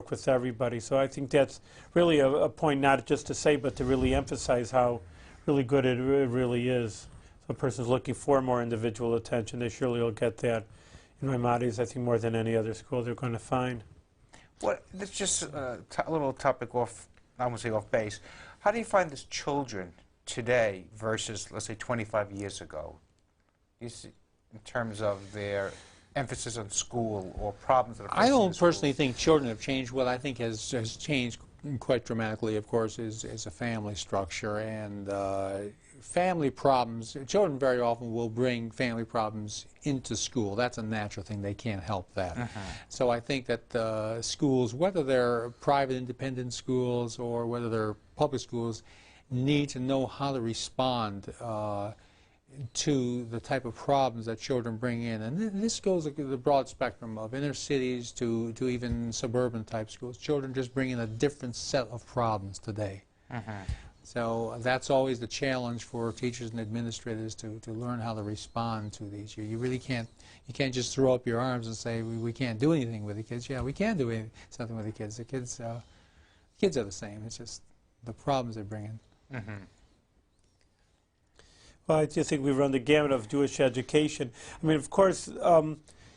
work with everybody. So I think that's really a point not just to say, but to really emphasize how really good it really is. If a person's looking for more individual attention, they surely will get that in Maimonides, I think, more than any other school they're going to find. Well, it's just a little topic off, I won't say off base. How do you find this children today versus, let's say, 25 years ago? You see, in terms of their emphasis on school or problems that are facing I don't the schools? personally think children have changed. What I think has changed quite dramatically, of course, is a family structure and family problems. Children very often will bring family problems into school. That's a natural thing. They can't help that. So I think that schools, whether they're private independent schools or whether they're public schools, need to know how to respond to the type of problems that children bring in. And this goes to the broad spectrum of inner cities to even suburban type schools. Children just bring in a different set of problems today. So that's always the challenge for teachers and administrators to learn how to respond to these. You really can't just throw up your arms and say we can't do anything with the kids. Yeah, we can do something with the kids. The kids are the same. It's just the problems they bring in. Well, I just think we run the gamut of Jewish education. I mean, of course,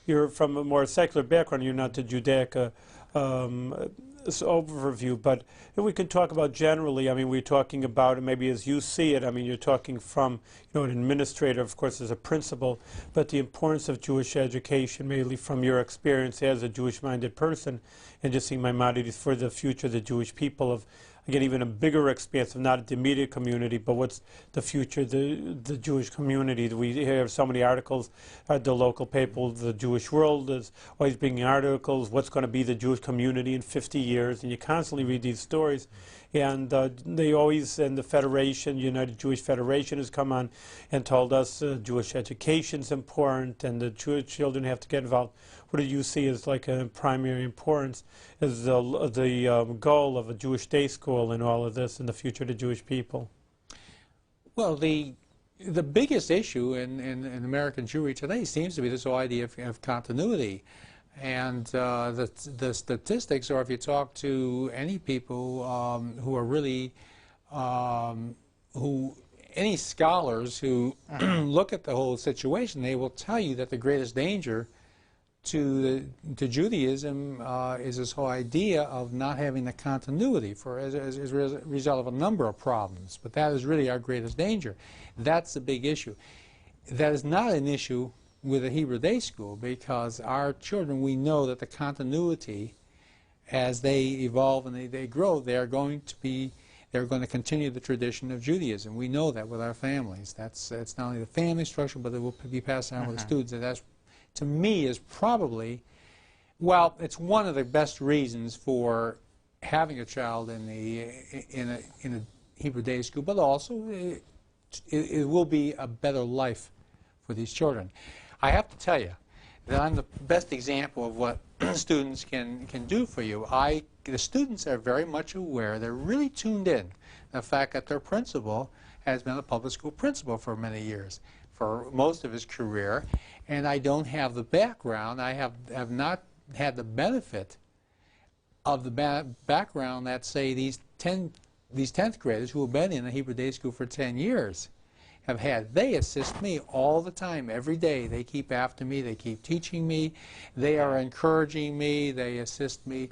you're from a more secular background. You're not the Judaica overview, but if we can talk about generally, I mean, we're talking about, and maybe as you see it, I mean, you're talking from, an administrator, of course, as a principal, but the importance of Jewish education, mainly from your experience as a Jewish-minded person, and just seeing Maimonides for the future of the Jewish people, of, again, even a bigger expanse of not the immediate community, but what's the future of the Jewish community. We have so many articles at the local paper, the Jewish World is always bringing articles, what's going to be the Jewish community in 50 years, and you constantly read these stories. And they always, and the Federation, United Jewish Federation, has come on and told us Jewish education is important, and the Jewish children have to get involved. What do you see as like a primary importance as the goal of a Jewish day school in all of this and the future of the Jewish people? Well, the biggest issue in American Jewry today seems to be this whole idea of continuity. And the statistics, or if you talk to any people who are really, any scholars who look at the whole situation, they will tell you that the greatest danger to Judaism is this whole idea of not having the continuity as a result of a number of problems. But that is really our greatest danger. That's the big issue. That is not an issue with a Hebrew day school, because our children, we know that the continuity, as they evolve and they grow, they're going to continue the tradition of Judaism. We know that with our families. That's not only the family structure, but it will be passed down with the students. And that's, to me, is probably, well, it's one of the best reasons for having a child in a Hebrew day school, but also it will be a better life for these children. I have to tell you that I'm the best example of what students can do for you. The students are very much aware, they're really tuned in, the fact that their principal has been a public school principal for many years, for most of his career, and I don't have the background, I have not had the benefit of the background that, say, these 10th graders who have been in a Hebrew day school for 10 years have had. They assist me all the time, every day. They keep after me, they keep teaching me, they are encouraging me, they assist me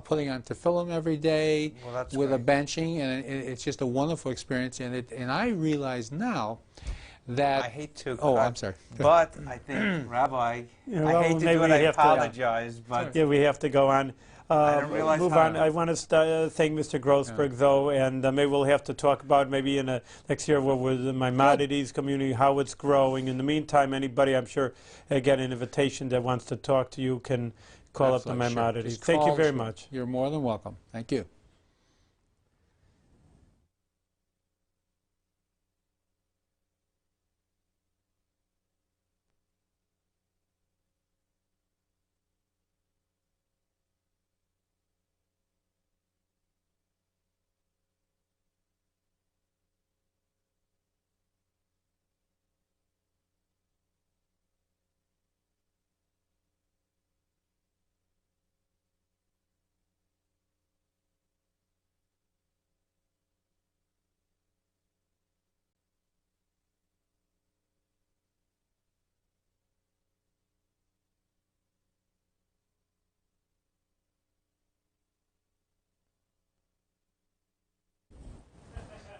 putting on tefillin every day with a benching, and it's just a wonderful experience. And I realize now that... I hate to... Oh, I'm sorry. But I think, Rabbi, Well, I hate to do it, I apologize, but... Yeah, we have to go on. I don't realize move on. I want to thank Mr. Grossberg, though, and maybe we'll have to talk about maybe in next year with the Maimonides community, how it's growing. In the meantime, anybody, I'm sure, get an invitation that wants to talk to you can call up the Maimonides. Sure. Thank you very much. You're more than welcome. Thank you.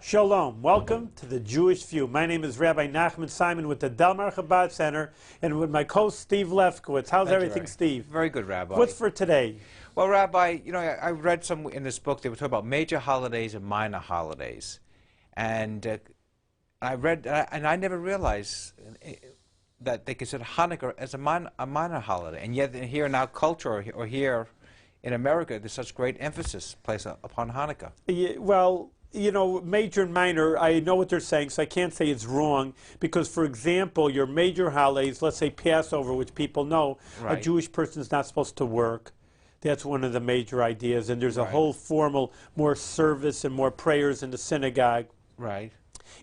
Shalom. Welcome to the Jewish View. My name is Rabbi Nachman Simon with the Delmar Chabad Center and with my co-host Steve Lefkowitz. How's everything, Steve? Very good, Rabbi. What's for today? Well, Rabbi, you know, I read some in this book. They were talking about major holidays and minor holidays, and I read, and I never realized that they consider Hanukkah as a minor holiday, and yet here in our culture, or here in America, there's such great emphasis placed upon Hanukkah. Yeah, well, you know, major and minor, I know what they're saying, so I can't say it's wrong, because, for example, your major holidays, let's say Passover, which people know, Right. a Jewish person is not supposed to work. That's one of the major ideas, and there's a Right. whole formal, more service and more prayers in the synagogue. Right.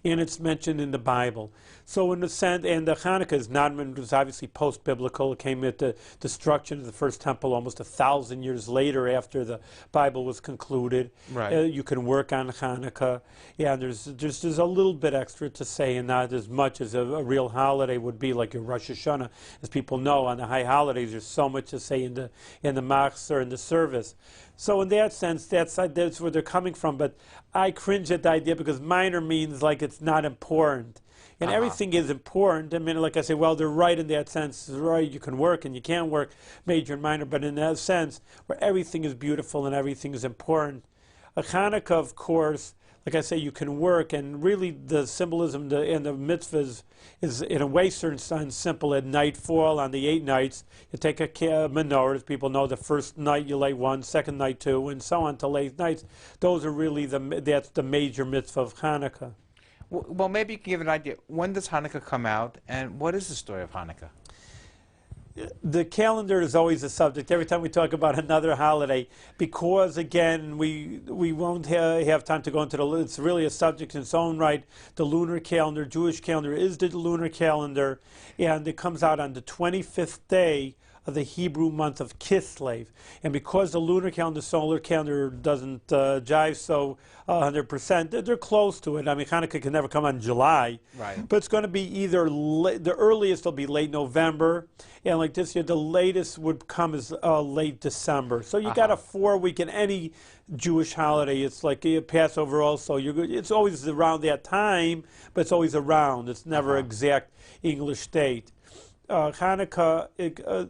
And it's mentioned in the Bible. So in a sense, and the Hanukkah is not, it was obviously post-biblical. It came at the destruction of the first temple almost 1,000 years later after the Bible was concluded. Right. You can work on Hanukkah. Yeah, and there's a little bit extra to say, and not as much as a real holiday would be, like your Rosh Hashanah. As people know, on the high holidays, there's so much to say in the machzor, in the service. So in that sense, that's where they're coming from. But I cringe at the idea because minor means like it's not important. And everything is important. I mean, like I say, well, they're right in that sense. Right, you can work and you can't work, major and minor. But in that sense, where everything is beautiful and everything is important. A Hanukkah, of course, like I say, you can work. And really the symbolism and the mitzvahs is, in a way, certain simple. At nightfall, on the 8 nights, you take a menorah. As people know, the first night you light one, second night 2, and so on till 8 nights. Those are really that's the major mitzvah of Hanukkah. Well, maybe you can give an idea. When does Hanukkah come out, and what is the story of Hanukkah? The calendar is always a subject every time we talk about another holiday, because again we won't have time to go into it's really a subject in its own right. The lunar calendar, Jewish calendar, is the lunar calendar, and it comes out on the 25th day of the Hebrew month of Kislev. And because the lunar calendar, solar calendar doesn't jive so 100%, they're close to it. I mean, Hanukkah can never come on July. Right. But it's going to be either, the earliest will be late November, and like this year, the latest would come as late December. So you got a 4-week in any Jewish holiday. It's like Passover also. It's always around that time, but it's always around. It's never exact English date. Hanukkah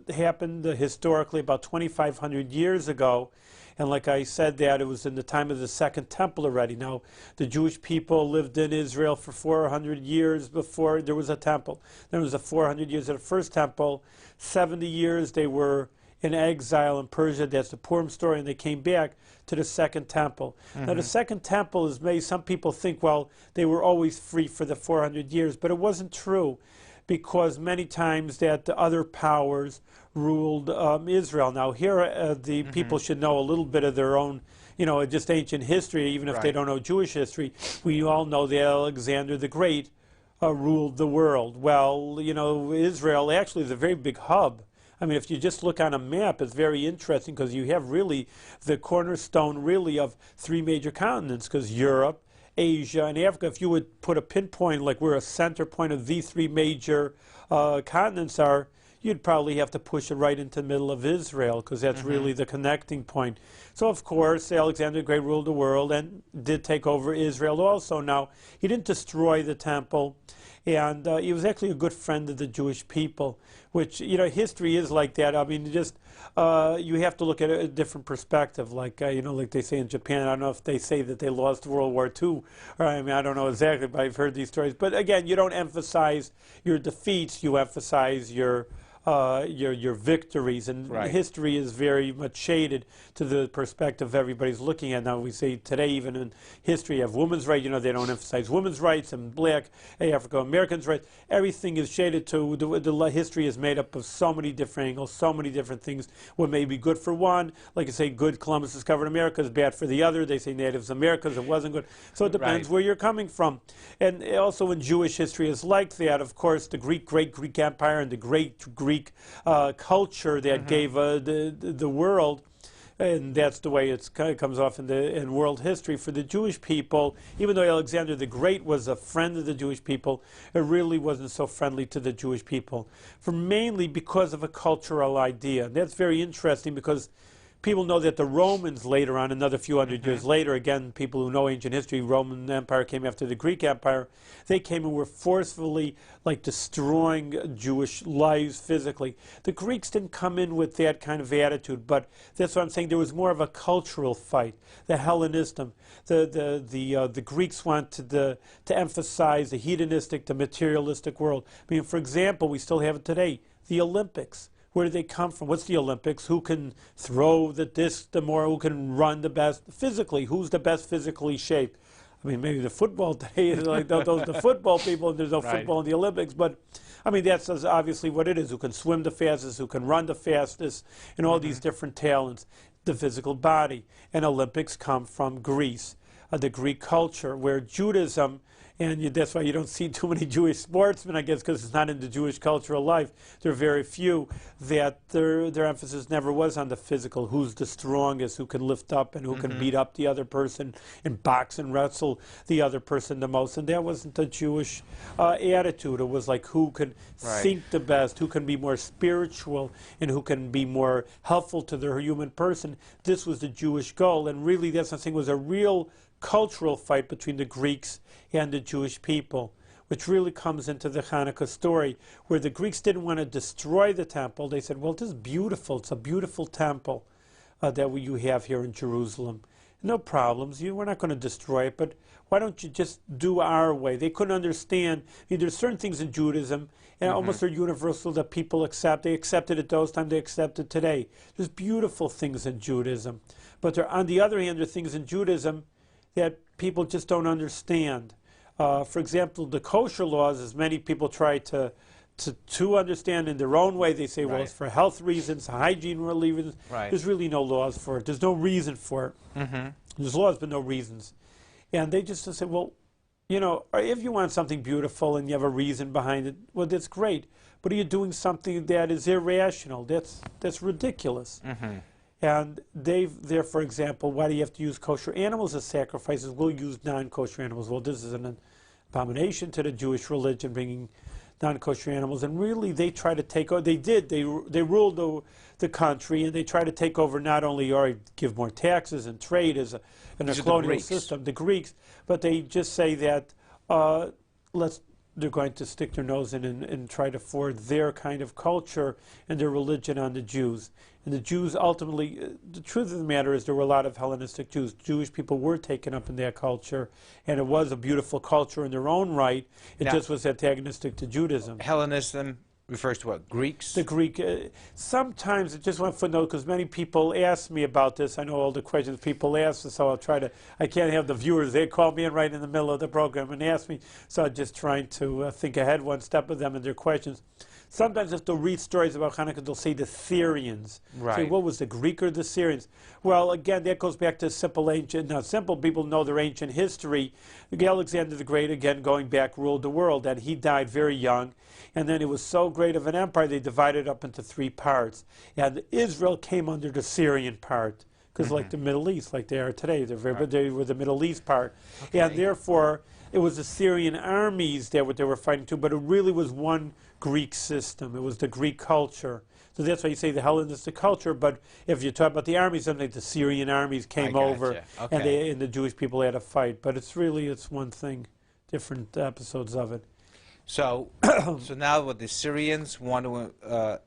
happened historically about 2,500 years ago, and like I said, that it was in the time of the Second Temple already. Now, the Jewish people lived in Israel for 400 years before there was a temple. There was 400 years of the First Temple. 70 years they were in exile in Persia. That's the Purim story, and they came back to the Second Temple. Now, the Second Temple is made. Some people think, well, they were always free for the 400 years, but it wasn't true, because many times that the other powers ruled Israel. Now here the people should know a little bit of their own, you know, just ancient history, even if they don't know Jewish history. We all know that Alexander the Great ruled the world. Well, you know, Israel actually is a very big hub. I mean, if you just look on a map, it's very interesting, because you have really the cornerstone really of 3 major continents, because Europe, Asia, and Africa, if you would put a pinpoint, like where a center point of these 3 major continents are, you'd probably have to push it right into the middle of Israel, because that's really the connecting point. So, of course, Alexander the Great ruled the world and did take over Israel also. Now, he didn't destroy the temple, and he was actually a good friend of the Jewish people, which, you know, history is like that. I mean, just you have to look at a different perspective, like, you know, like they say in Japan. I don't know if they say that they lost World War II, or I mean, I don't know exactly, but I've heard these stories. But again, you don't emphasize your defeats, you emphasize your victories, and history is very much shaded to the perspective everybody's looking at. Now, we say today, even in history, you have women's rights. You know, they don't emphasize women's rights, and black African Americans' rights. Everything is shaded to the history is made up of so many different angles, so many different things. What may be good for one, like I say, good Columbus discovered America, is bad for the other. They say Natives Americans, it wasn't good. So it depends where you're coming from. And also in Jewish history is like that. Of course, the great Greek Empire and the great Greek culture that gave the world, and that's the way it comes off in world history. For the Jewish people, even though Alexander the Great was a friend of the Jewish people, it really wasn't so friendly to the Jewish people, mainly because of a cultural idea. And that's very interesting, because people know that the Romans later on, another few hundred years later, again, people who know ancient history, Roman Empire came after the Greek Empire, they came and were forcefully like destroying Jewish lives physically. The Greeks didn't come in with that kind of attitude, but that's what I'm saying. There was more of a cultural fight, the Hellenism. The Greeks wanted to emphasize the hedonistic, the materialistic world. I mean, for example, we still have it today, the Olympics. Where do they come from? What's the Olympics? Who can throw the disc the more? Who can run the best physically? Who's the best physically shaped? I mean, maybe the football day is like those the football people, and there's no football in the Olympics. But, I mean, that's obviously what it is. Who can swim the fastest, who can run the fastest, and all these different talents, the physical body. And Olympics come from Greece, the Greek culture, where Judaism, and that's why you don't see too many Jewish sportsmen, I guess, because it's not in the Jewish cultural life. There are very few that their emphasis never was on the physical, who's the strongest, who can lift up and who can beat up the other person and box and wrestle the other person the most. And that wasn't the Jewish attitude. It was like who can think the best, who can be more spiritual, and who can be more helpful to the human person. This was the Jewish goal. And really, that's something was a real cultural fight between the Greeks and the Jewish people, which really comes into the Hanukkah story, where the Greeks didn't want to destroy the temple. They said, well, this is beautiful. It's a beautiful temple that you have here in Jerusalem. No problems. We're not going to destroy it, but why don't you just do our way? They couldn't understand. I mean, there's certain things in Judaism, and almost are universal, that people accept. They accepted it those times, they accept it today. There's beautiful things in Judaism. But on the other hand, there are things in Judaism that people just don't understand. For example, the kosher laws, as many people try to understand in their own way, they say, well, it's for health reasons, hygiene reasons. There's really no laws for it. There's no reason for it. There's laws, but no reasons. And they just say, well, you know, if you want something beautiful and you have a reason behind it, well, that's great. But are you doing something that is irrational? That's ridiculous. And there, for example, why do you have to use kosher animals as sacrifices? We'll use non-kosher animals. Well, this is an abomination to the Jewish religion, bringing non-kosher animals. And really, they try to take over. They did. They ruled the country, and they try to take over not only or give more taxes and trade as a colonial system, the Greeks, but they just say that they're going to stick their nose in and try to forward their kind of culture and their religion on the Jews. And the Jews ultimately, the truth of the matter is there were a lot of Hellenistic Jews. Jewish people were taken up in that culture, and it was a beautiful culture in their own right. It just was antagonistic to Judaism. Hellenism refers to what? Greeks? The Greek. Sometimes, just one footnote, because many people ask me about this. I know all the questions people ask, so I'll try to, I can't have the viewers, they call me in right in the middle of the program and ask me, so I'm just trying to think ahead one step of them and their questions. Sometimes if they'll read stories about Hanukkah, they'll say the Syrians. Say, what was the Greek or the Syrians? Well, again, that goes back to simple ancient, now simple people know their ancient history. Alexander the Great, again, going back, ruled the world, and he died very young. And then it was so great of an empire, they divided up into 3 parts. And Israel came under the Syrian part, because like the Middle East, like they are today, they were the Middle East part. And therefore, it was the Syrian armies that they were fighting too, but it really was one Greek system. It was the Greek culture. So that's why you say the Hellenistic culture, but if you talk about the armies, something like the Syrian armies came over, and the Jewish people had a fight. But it's one thing, different episodes of it. So, so now what the Syrians want to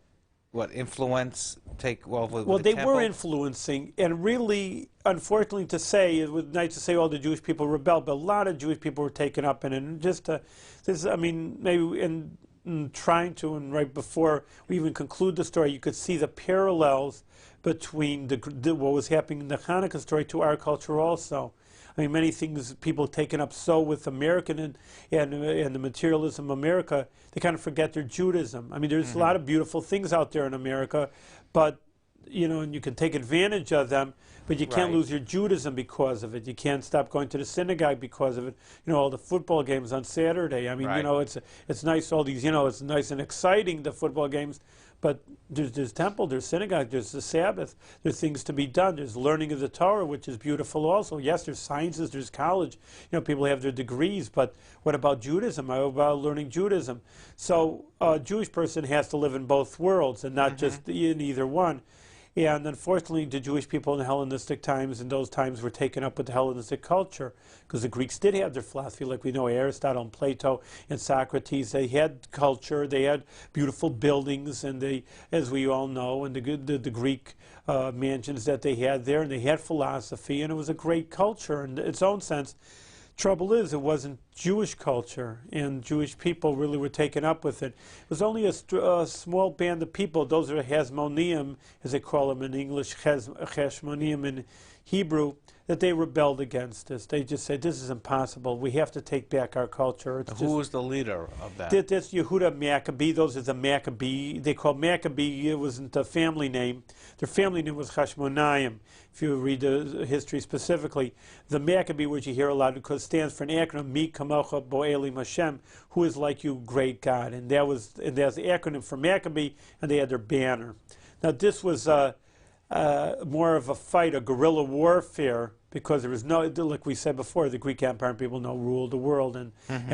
influence, take over well, the they temple? were influencing, and really, unfortunately to say, it was nice to say all the Jewish people rebelled, but a lot of Jewish people were taken up in it. And just this, I mean, maybe in trying to, and right before we even conclude the story, you could see the parallels between what was happening in the Hanukkah story to our culture also. I mean, many things people taken up so with American and the materialism of America, they kind of forget their Judaism. I mean, there's a lot of beautiful things out there in America, but, you know, and you can take advantage of them, but you can't lose your Judaism because of it. You can't stop going to the synagogue because of it. You know, all the football games on Saturday. I mean, you know, it's nice, all these, you know, it's nice and exciting, the football games, but there's temple, there's synagogue, there's the Sabbath, there's things to be done. There's learning of the Torah, which is beautiful also. Yes, there's sciences, there's college. You know, people have their degrees, but what about Judaism? How about learning Judaism? So a Jewish person has to live in both worlds and not just in either one. And unfortunately, the Jewish people in the Hellenistic times, in those times, were taken up with the Hellenistic culture, because the Greeks did have their philosophy, like we know Aristotle and Plato and Socrates. They had culture, they had beautiful buildings, and they, as we all know, and the Greek mansions that they had there, and they had philosophy, and it was a great culture in its own sense. Trouble is, it wasn't Jewish culture, and Jewish people really were taken up with it. It was only a small band of people, those are Hasmoneim, as they call them in English, Hashmoneim in Hebrew, that they rebelled against this. They just said, this is impossible. We have to take back our culture. Who was the leader of that? That's Yehuda Maccabee. Those are the Maccabee. They called Maccabee. It wasn't a family name. Their family name was Hashmonaim. If you read the history specifically, the Maccabee, which you hear a lot, because it stands for an acronym, Mi Kamocha Bo'elim Hashem, who is like you, great God. And that's the acronym for Maccabee, and they had their banner. Now, this was more of a fight, a guerrilla warfare, because there was no, like we said before, the Greek Empire people ruled the world, and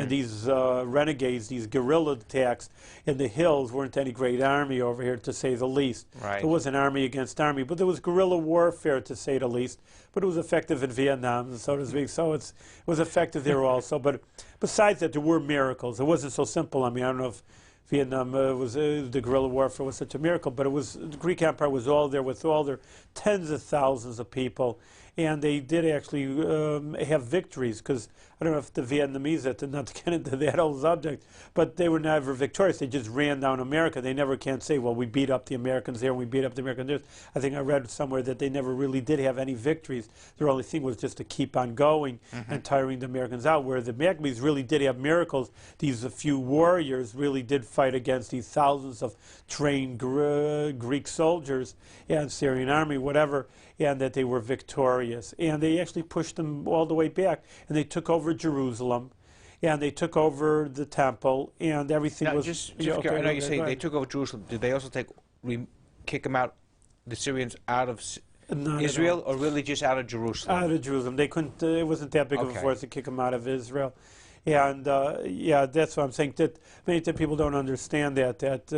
these renegades, these guerrilla attacks in the hills weren't any great army over here, to say the least. Right. There was an army against army, but there was guerrilla warfare, to say the least. But it was effective in Vietnam, so to speak. So it was effective there also. But besides that, there were miracles. It wasn't so simple. I mean, I don't know if Vietnam the guerrilla warfare was such a miracle, but the Greek Empire was all there with all their tens of thousands of people, and they did actually have victories, because I don't know if the Vietnamese, not to get into that whole subject, but they were never victorious. They just ran down America. They never can say, well, we beat up the Americans there and we beat up the Americans there. I think I read somewhere that they never really did have any victories. Their only thing was just to keep on going and tiring the Americans out, where the Maccabees really did have miracles. These few warriors really did fight against these thousands of trained Greek soldiers and Syrian army, whatever, and that they were victorious. And they actually pushed them all the way back, and they took over Jerusalem, and they took over the temple, and everything now, was... I know you say they took over Jerusalem. Did they also kick them out, the Syrians, out of Israel, or really just out of Jerusalem? Out of Jerusalem. They couldn't, it wasn't that big of a force to kick them out of Israel. And yeah, that's what I'm saying. That many people don't understand that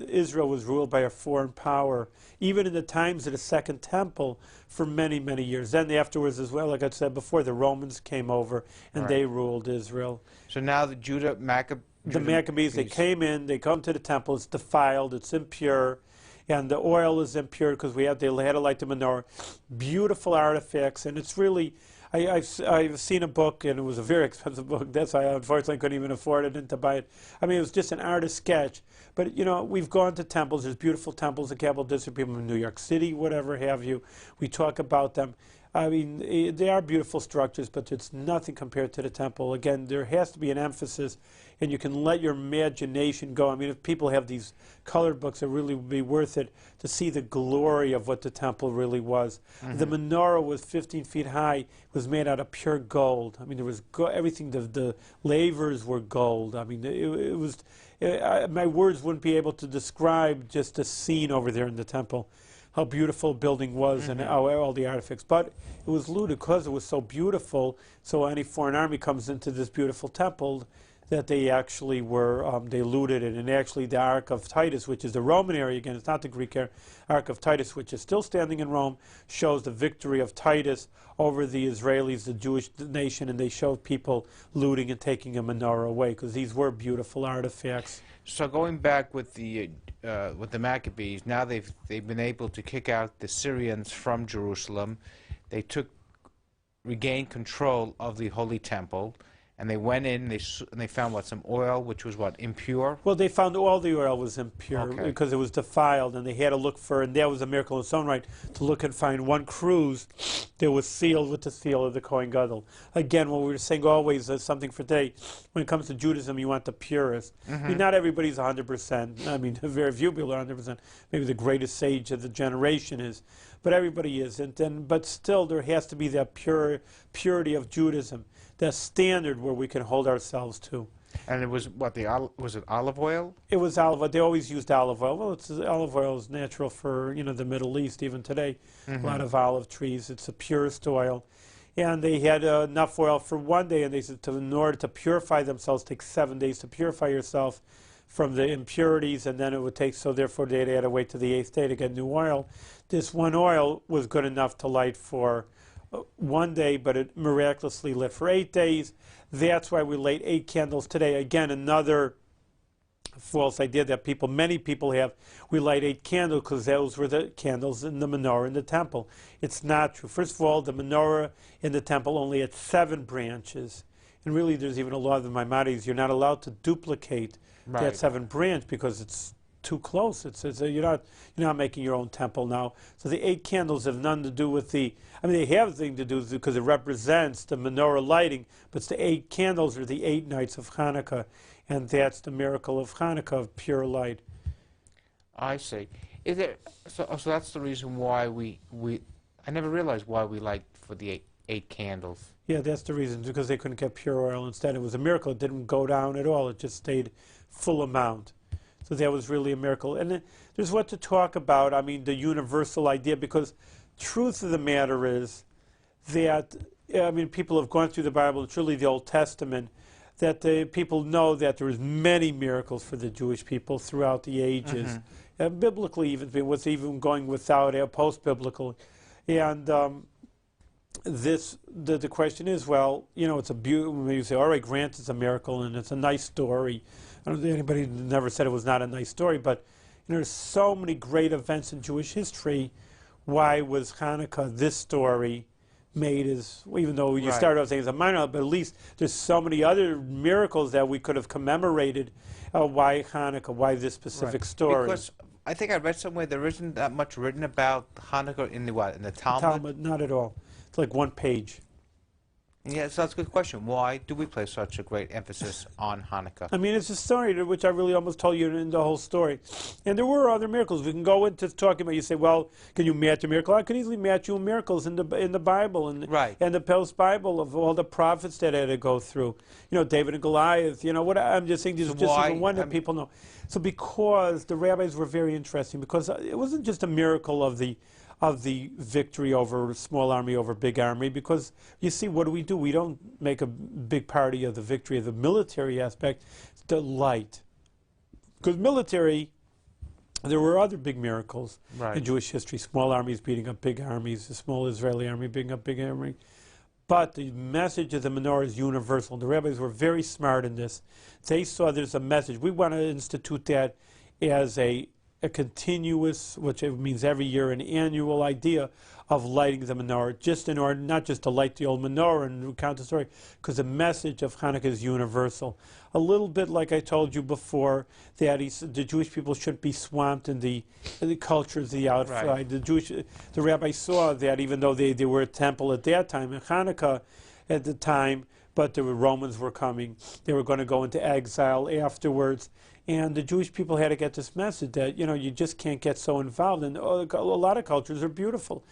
Israel was ruled by a foreign power, even in the times of the Second Temple, for many, many years. Then afterwards as well, like I said before, the Romans came over and they ruled Israel. So now the the Maccabees, they came in, they come to the temple, it's defiled, it's impure, and the oil is impure because they had to light the menorah. Beautiful artifacts, and it's really... I've seen a book, and it was a very expensive book. That's why I unfortunately couldn't even afford it and to buy it. I mean, it was just an artist sketch. But, you know, we've gone to temples. There's beautiful temples in Capital District, people in New York City, whatever have you. We talk about them. I mean, they are beautiful structures, but it's nothing compared to the temple. Again, there has to be an emphasis, and you can let your imagination go. I mean, if people have these colored books, it really would be worth it to see the glory of what the temple really was. The menorah was 15 feet high. It was made out of pure gold. I mean, there was everything. The lavers were gold. I mean, it was... my words wouldn't be able to describe just the scene over there in the temple, how beautiful the building was and how all the artifacts. But it was looted because it was so beautiful. So any foreign army comes into this beautiful temple, that they actually were, they looted it. And actually the Ark of Titus, which is the Roman area, again, it's not the Greek area, Ark of Titus, which is still standing in Rome, shows the victory of Titus over the Israelis, the Jewish nation, and they showed people looting and taking a menorah away, because these were beautiful artifacts. So going back with the Maccabees, now they've been able to kick out the Syrians from Jerusalem. They regained control of the Holy Temple, and they went in. And they found what, some oil, which was what, impure. Well, they found all the oil was impure because it was defiled, and they had to look for, and that was a miracle in its own right, to look and find one cruse that was sealed with the seal of the Kohen Gadol. Again, what we were saying always is something for today. When it comes to Judaism, you want the purest. I mean, not everybody's 100%. I mean, very few people are 100%. Maybe the greatest sage of the generation is, but everybody isn't. But still, there has to be that purity of Judaism, that standard where we can hold ourselves to. And it was what, was it olive oil? It was olive oil. They always used olive oil. Well, olive oil is natural for, you know, the Middle East even today. A lot of olive trees. It's the purest oil. And they had enough oil for one day, and they said in order to purify themselves, take 7 days to purify yourself. from the impurities, and then it would take, so therefore they had to wait to the 8th day to get new oil. This one oil was good enough to light for 1 day, but it miraculously lit for 8 days. That's why we light 8 candles today. Again, another false idea that many people have. We light 8 candles because those were the candles in the menorah in the temple. It's not true. First of all, the menorah in the temple only had 7 branches. And really, there's even a law of the Maimonides. You're not allowed to duplicate that 7th branch because it's too close. You're not making your own temple now. So the 8 candles have nothing to do with they have a thing to do because it represents the menorah lighting, but it's the 8 candles are the 8 nights of Hanukkah, and that's the miracle of Hanukkah, of pure light. I see. So that's the reason why I never realized why we light for the eight candles. Yeah, that's the reason, because they couldn't get pure oil. Instead, it was a miracle. It didn't go down at all. It just stayed full amount. So that was really a miracle. And then there's what to talk about, the universal idea, because truth of the matter is that, people have gone through the Bible, and truly the Old Testament, that the people know that there was many miracles for the Jewish people throughout the ages. Biblically, even going without it, post-biblical. And the question is, it's a beautiful, you say, all right, granted it's a miracle and it's a nice story. I don't think anybody never said it was not a nice story, but there's so many great events in Jewish history. Why was Hanukkah, this story, made as, even though you started off saying it's a minor, but at least there's so many other miracles that we could have commemorated. Why Hanukkah? Why this specific story? Because I think I read somewhere there isn't that much written about Hanukkah in the Talmud? Talmud, not at all. It's like 1 page. Yeah, so that's a good question. Why do we place such a great emphasis on Hanukkah? It's a story which I really almost told you in the whole story. And there were other miracles. We can go into talking about, you say, well, can you match a miracle? I can easily match you miracles in the Bible and the post-Bible of all the prophets that had to go through. David and Goliath, I'm just saying, these are just even one that people know. So because the rabbis were very interesting, because it wasn't just a miracle of the victory over a small army over big army, because you see, what do? We don't make a big party of the victory of the military aspect. It's the light. Because military, there were other big miracles in Jewish history. Small armies beating up big armies, a small Israeli army beating up big army. But the message of the menorah is universal. The rabbis were very smart in this. They saw there's a message. We want to institute that as a continuous, which means every year, an annual idea of lighting the menorah, just in order, not just to light the old menorah and recount the story, because the message of Hanukkah is universal. A little bit like I told you before, that the Jewish people shouldn't be swamped in the cultures of the outside. The rabbi saw that, even though they were a temple at that time, and Hanukkah at the time, but the Romans were coming. They were going to go into exile afterwards. And the Jewish people had to get this message that, you just can't get so involved. And a lot of cultures are beautiful.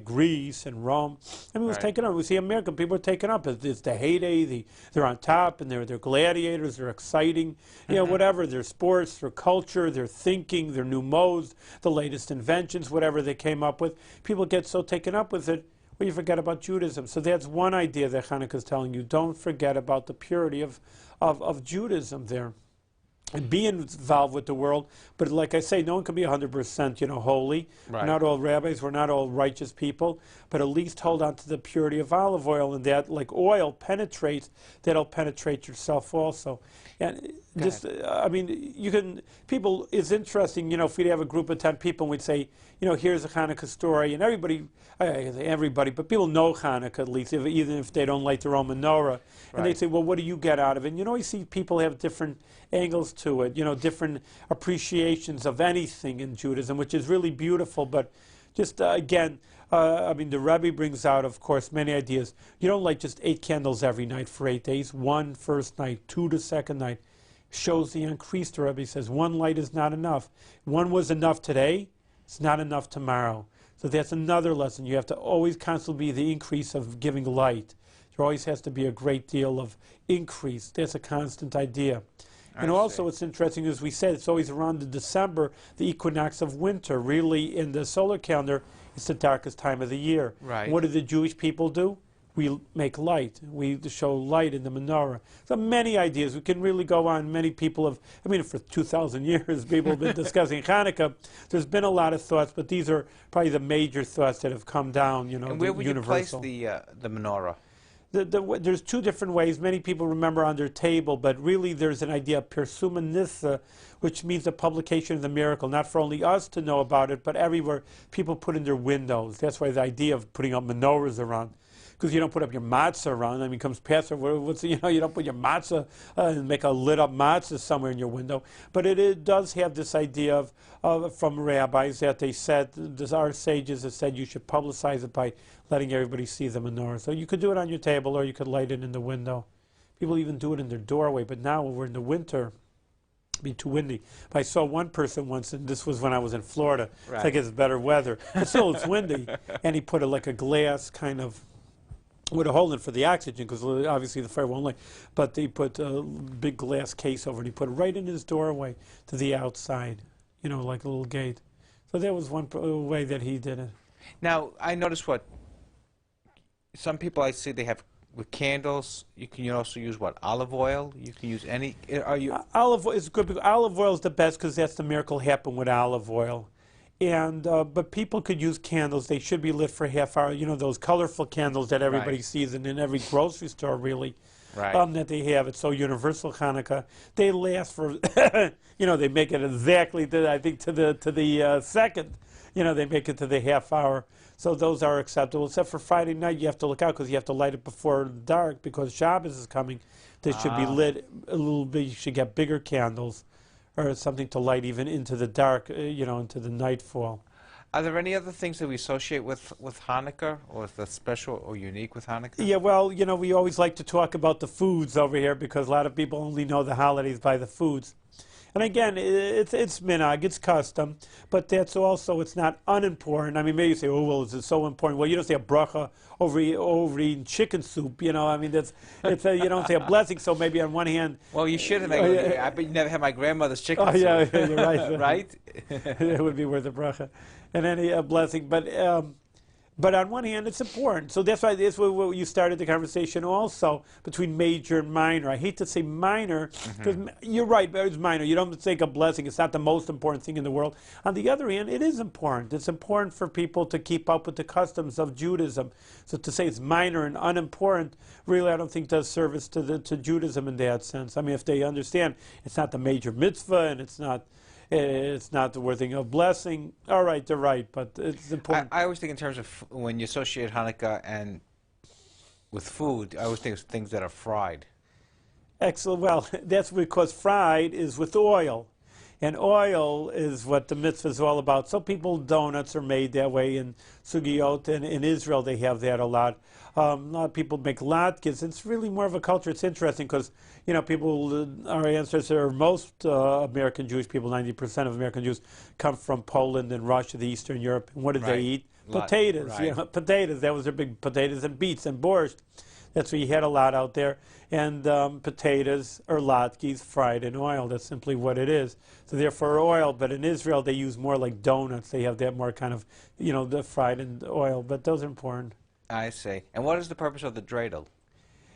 Greece and Rome. It was taken up. We see American people are taken up. It's the heyday. They're on top, and they're gladiators. They're exciting. Whatever. Their sports, their culture, their thinking, their new modes, the latest inventions, whatever they came up with. People get so taken up with it, you forget about Judaism. So that's one idea that Hanukkah is telling you. Don't forget about the purity of Judaism there. And be involved with the world, but like I say, no one can be 100%, holy. We're not all rabbis, we're not all righteous people, but at least hold on to the purity of olive oil, and that, like oil penetrates, that'll penetrate yourself also. And just, you can, people, it's interesting, if we'd have a group of 10 people and we'd say, here's a Hanukkah story, and everybody, but people know Hanukkah at least, even if they don't light their own menorah. And they'd say, well, what do you get out of it? And you see people have different angles to it, different appreciations of anything in Judaism, which is really beautiful. But just, again, the Rebbe brings out, of course, many ideas. You don't light just 8 candles every night for 8 days. 1 first night, 2 the second night. Shows the increase. The Rebbe says 1 light is not enough. 1 was enough today. It's not enough tomorrow. So that's another lesson. You have to always constantly be the increase of giving light. There always has to be a great deal of increase. That's a constant idea. And also it's interesting, as we said, it's always around the December, the equinox of winter. Really, in the solar calendar, it's the darkest time of the year. What do the Jewish people do? we make light. We show light in the menorah. So many ideas. We can really go on. Many people have, I mean, for 2,000 years, people have been discussing Hanukkah. There's been a lot of thoughts, but these are probably the major thoughts that have come down, you know, And where would universal. you place the menorah? There's two different ways. Many people remember on their table, but really there's an idea of Persuma Nissa, which means the publication of the miracle, not for only us to know about it, but everywhere people put in their windows. That's why the idea of putting up menorahs around, because you don't put up your matzah around. I mean, comes Passover, you don't put your matzah and make a lit up matzah somewhere in your window. But it does have this idea of from rabbis that they said, our sages have said you should publicize it by letting everybody see the menorah. So you could do it on your table, or you could light it in the window. People even do it in their doorway, but now when we're in the winter, it'd be too windy. But I saw one person once, and this was when I was in Florida. Right. It's like it's better weather, but still it's windy, and he put like a glass kind of with a hole in for the oxygen, because obviously the fire won't light. But they put a big glass case over it, and he put it right in his doorway to the outside, you know, like a little gate. So that was one way that he did it. Now, I noticed some people I see, they have with candles. You can also use what, olive oil? You can use any. Are you? Olive oil is good, because olive oil is the best, because that's the miracle happened with olive oil. And but people could use candles. They should be lit for a half hour. You know, those colorful candles that everybody Right. sees in every grocery store, really. Right. That they have. It's so universal, Hanukkah. They last for, you know, they make it exactly I think to the second. You know, they make it to the half hour. So those are acceptable. Except for Friday night, you have to look out, because you have to light it before dark, because Shabbos is coming. They should be lit a little bit. You should get bigger candles, or something to light even into the dark, you know, into the nightfall. Are there any other things that we associate with Hanukkah, or that's special or unique with Hanukkah? Yeah, well, you know, we always like to talk about the foods over here, because a lot of people only know the holidays by the foods. And again, it's minhag, it's custom, but that's also, it's not unimportant. I mean, maybe you say, oh, well, is it so important? Well, you don't say a bracha over eating chicken soup, you know. I mean, you don't say a blessing, so maybe on one hand... Well, you should have. I bet you never had my grandmother's chicken Oh, soup. yeah, you're right. Right? It would be worth a bracha and any blessing. But on one hand, it's important. So that's why you started the conversation also between major and minor. I hate to say minor, because you're right, but it's minor. You don't take a blessing. It's not the most important thing in the world. On the other hand, it is important. It's important for people to keep up with the customs of Judaism. So to say it's minor and unimportant, really, I don't think does service to Judaism in that sense. I mean, if they understand it's not the major mitzvah, and it's not the worthy of blessing. All right, they're right, but it's important. I always think in terms of when you associate Hanukkah and with food, I always think of things that are fried. Excellent. Well, that's because fried is with oil. And oil is what the mitzvah is all about. So donuts are made that way in Sugiyot, and in Israel they have that a lot. A lot of people make latkes. It's really more of a culture. It's interesting because, you know, our ancestors, most American Jewish people, 90% of American Jews, come from Poland and Russia, the Eastern Europe. And what did they eat? Potatoes. Right. You know, potatoes. That was their big potatoes and beets and borscht. That's what you had a lot out there. And potatoes or latkes fried in oil. That's simply what it is. So therefore oil. But in Israel they use more like donuts. They have that more kind of, you know, the fried in oil. But those are important. I see. And what is the purpose of the dreidel?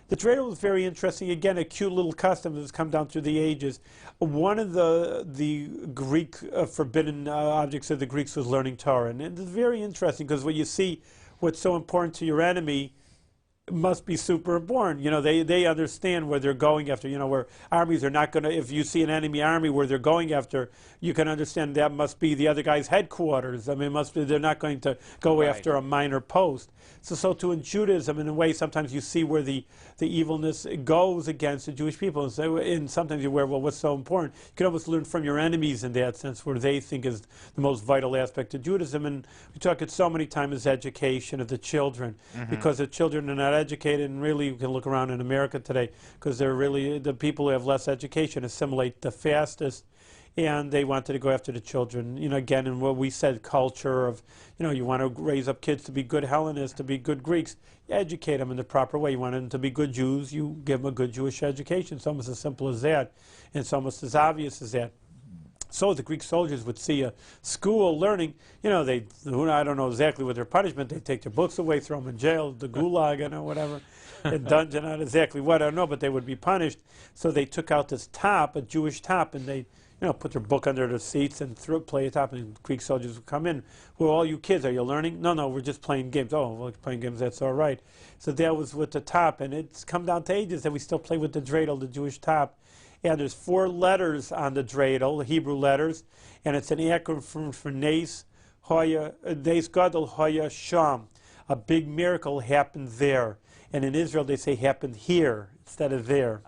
The dreidel is very interesting. Again, a cute little custom that's come down through the ages. One of the Greek forbidden objects of the Greeks was learning Torah. And it's very interesting because when you see what's so important to your enemy must be super important. You know, they understand where they're going after. You know, where armies are not going to, if you see an enemy army where they're going after, you can understand that must be the other guy's headquarters. I mean, it must be, they're not going to go after a minor post. So too in Judaism, in a way, sometimes you see where the evilness goes against the Jewish people. And sometimes you're aware, well, what's so important? You can almost learn from your enemies in that sense, where they think is the most vital aspect of Judaism. And we talk it so many times as education of the children, because the children are not educated, and really you can look around in America today, because they're really, the people who have less education assimilate the fastest, and they wanted to go after the children. You know, again, in what we said, culture of, you know, you want to raise up kids to be good Hellenists, to be good Greeks, you educate them in the proper way. You want them to be good Jews, you give them a good Jewish education. It's almost as simple as that, and it's almost as obvious as that. So the Greek soldiers would see a school learning, you know, I don't know exactly what their punishment, they take their books away, throw them in jail, the gulag, you know, whatever, a dungeon, not exactly what, I don't know, but they would be punished. So they took out this top, a Jewish top, and they, you know, put their book under the seats and play a top, and Greek soldiers would come in. Well, all you kids, are you learning? No, we're just playing games. Oh, well, playing games, that's all right. So that was with the top, and it's come down to ages that we still play with the dreidel, the Jewish top. And there's 4 letters on the dreidel, Hebrew letters, and it's an acronym for Nes Gadol Hoya Sham. A big miracle happened there. And in Israel, they say happened here instead of there.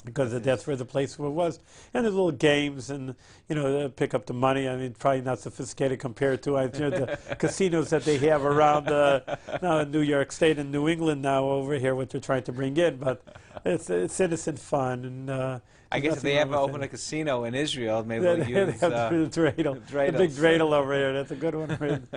Because that's where the place was. And there's little games and, you know, pick up the money. I mean, probably not sophisticated compared to the casinos that they have around now in New York State and New England now over here, what they're trying to bring in. But it's innocent fun. And I guess if they ever open a casino in Israel, maybe they'll use the dreidel. The big dreidel over here. That's a good one.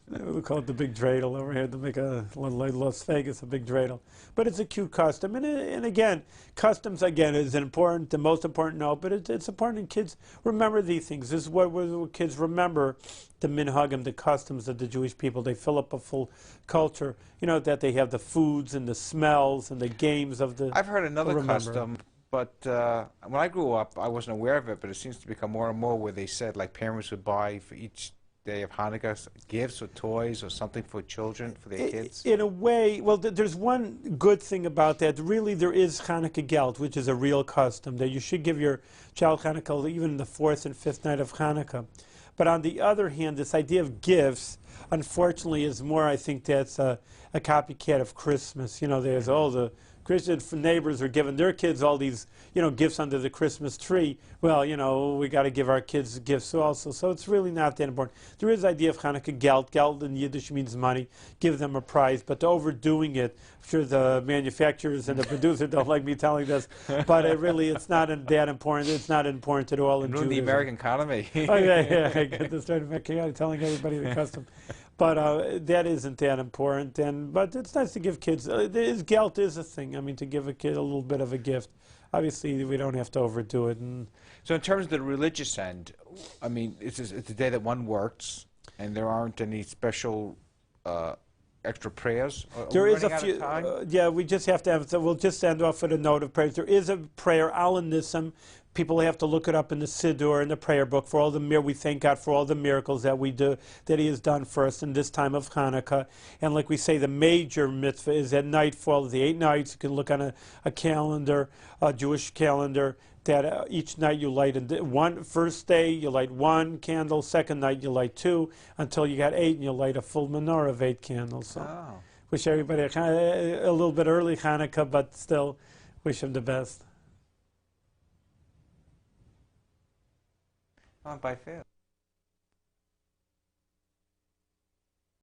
We call it the big dreidel over here to make a Las Vegas a big dreidel. But it's a cute custom. And again, customs, again, is important, the most important note, but it's important and kids remember these things. This is what kids remember, the minhagim, the customs of the Jewish people. They fill up a full culture, you know, that they have the foods and the smells and the games of the... I've heard another custom, but when I grew up, I wasn't aware of it, but it seems to become more and more where they said, like, parents would buy for each day of Hanukkah gifts or toys or something for children, for their kids? In a way, well, there's one good thing about that. Really, there is Hanukkah gelt, which is a real custom, that you should give your child Hanukkah even the 4th and 5th night of Hanukkah. But on the other hand, this idea of gifts, unfortunately, is more, I think, that's a copycat of Christmas. You know, there's all the Christian neighbors are giving their kids all these, you know, gifts under the Christmas tree. Well, you know, we got to give our kids gifts also. So it's really not that important. There is the idea of Hanukkah gelt. Gelt in Yiddish means money. Give them a prize. But overdoing it, I'm sure the manufacturers and the producer don't like me telling this, but it's not that important. It's not important at all in Judaism. The American economy. Oh, yeah, I get this right. Telling everybody the custom. But that isn't that important. But it's nice to give kids. Gelt is a thing. I mean, to give a kid a little bit of a gift. Obviously, we don't have to overdo it. So in terms of the religious end, I mean, it's a day that one works, and there aren't any special extra prayers? There is a few. Yeah, we just have to have. So we'll just end off with a note of praise. There is a prayer, Al Nissim. People have to look it up in the Siddur, in the prayer book, for all the we thank God for all the miracles that we do, that He has done for us in this time of Hanukkah. And like we say, the major mitzvah is at nightfall, the 8 nights. You can look on a calendar, a Jewish calendar, that each night you light first day you light 1 candle, second night you light 2, until you got 8, and you light a full menorah of 8 candles. So wish everybody a little bit early Hanukkah, but still wish them the best. By fair.